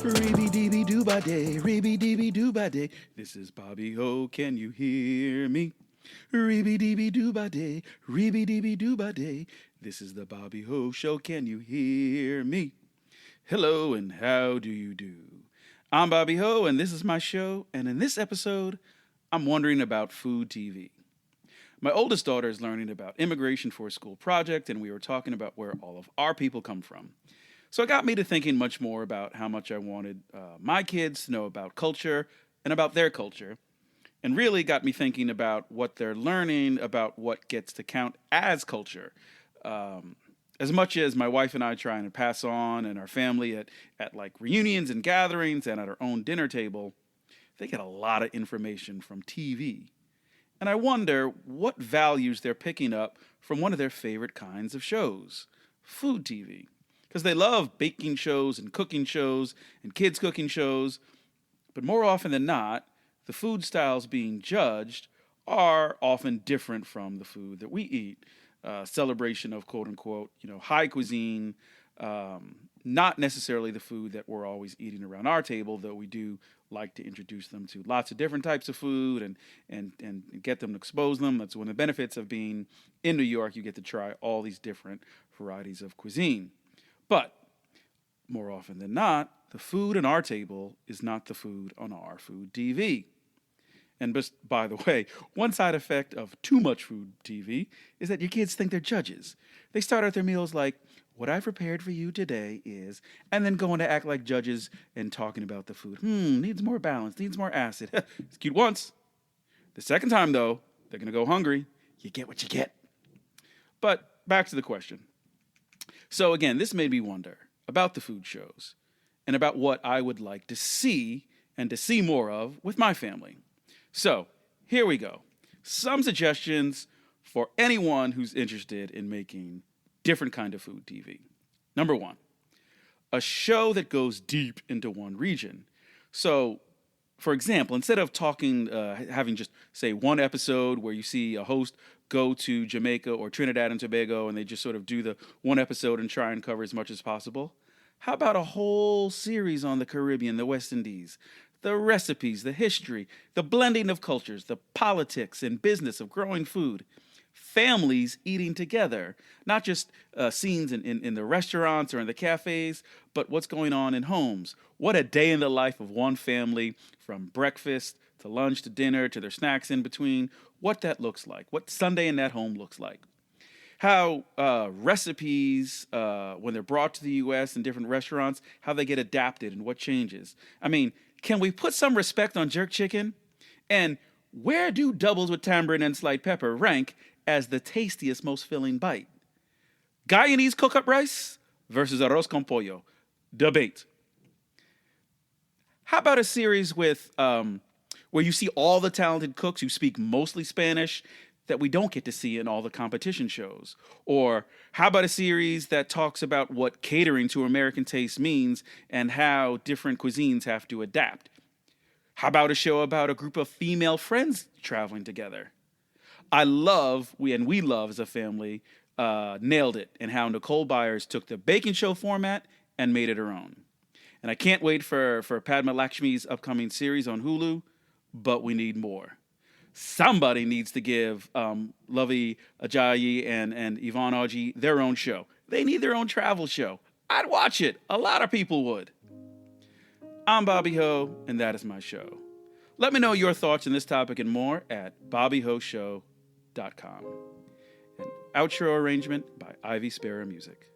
Reeby doo ba day, reeby doo ba day. This is Bobby Ho, can you hear me? Reeby doo ba day, reeby doo ba day. This is the Bobby Ho Show, can you hear me? Hello and how do you do? I'm Bobby Ho and this is my show, and in this episode, I'm wondering about food TV. My oldest daughter is learning about immigration for a school project, and we were talking about where all of our people come from. So it got me to thinking much more about how much I wanted my kids to know about culture and about their culture, and really got me thinking about what they're learning about what gets to count as culture. As much as my wife and I trying to pass on and our family at like reunions and gatherings and at our own dinner table, they get a lot of information from TV. And I wonder what values they're picking up from one of their favorite kinds of shows, food TV. Because they love baking shows and cooking shows and kids cooking shows, but more often than not, the food styles being judged are often different from the food that we eat. Celebration of quote unquote, high cuisine, not necessarily the food that we're always eating around our table, though we do like to introduce them to lots of different types of food and get them to expose them. That's one of the benefits of being in New York. You get to try all these different varieties of cuisine. But more often than not, the food on our table is not the food on our food TV. And by the way, one side effect of too much food TV is that your kids think they're judges. They start out their meals like, what I prepared for you today is, and then going to act like judges and talking about the food. Needs more balance, needs more acid. It's cute once. The second time, though, they're going to go hungry. You get what you get. But back to the question. So again, this made me wonder about the food shows and about what I would like to see and to see more of with my family. So here we go. Some suggestions for anyone who's interested in making different kind of food TV. Number one, a show that goes deep into one region. So, for example, instead of having just, say, one episode where you see a host go to Jamaica or Trinidad and Tobago and they just sort of do the one episode and try and cover as much as possible, how about a whole series on the Caribbean, the West Indies? The recipes, the history, the blending of cultures, the politics and business of growing food. Families eating together, not just scenes in the restaurants or in the cafes, but what's going on in homes. What a day in the life of one family, from breakfast to lunch to dinner to their snacks in between, what that looks like, what Sunday in that home looks like. How recipes, when they're brought to the U.S. in different restaurants, how they get adapted and what changes. I mean, can we put some respect on jerk chicken? And where do doubles with tamarind and sliced pepper rank as the tastiest, most filling bite? Guyanese cook-up rice versus arroz con pollo. Debate. How about a series with where you see all the talented cooks who speak mostly Spanish that we don't get to see in all the competition shows? Or how about a series that talks about what catering to American taste means and how different cuisines have to adapt? How about a show about a group of female friends traveling together? We love as a family, Nailed It, and how Nicole Byers took the baking show format and made it her own. And I can't wait for Padma Lakshmi's upcoming series on Hulu, but we need more. Somebody needs to give Lovey Ajayi and Yvonne Aji their own show. They need their own travel show. I'd watch it. A lot of people would. I'm Bobby Ho, and that is my show. Let me know your thoughts on this topic and more at bobbyhoshow.com. An outro arrangement by Ivy Sparrow Music.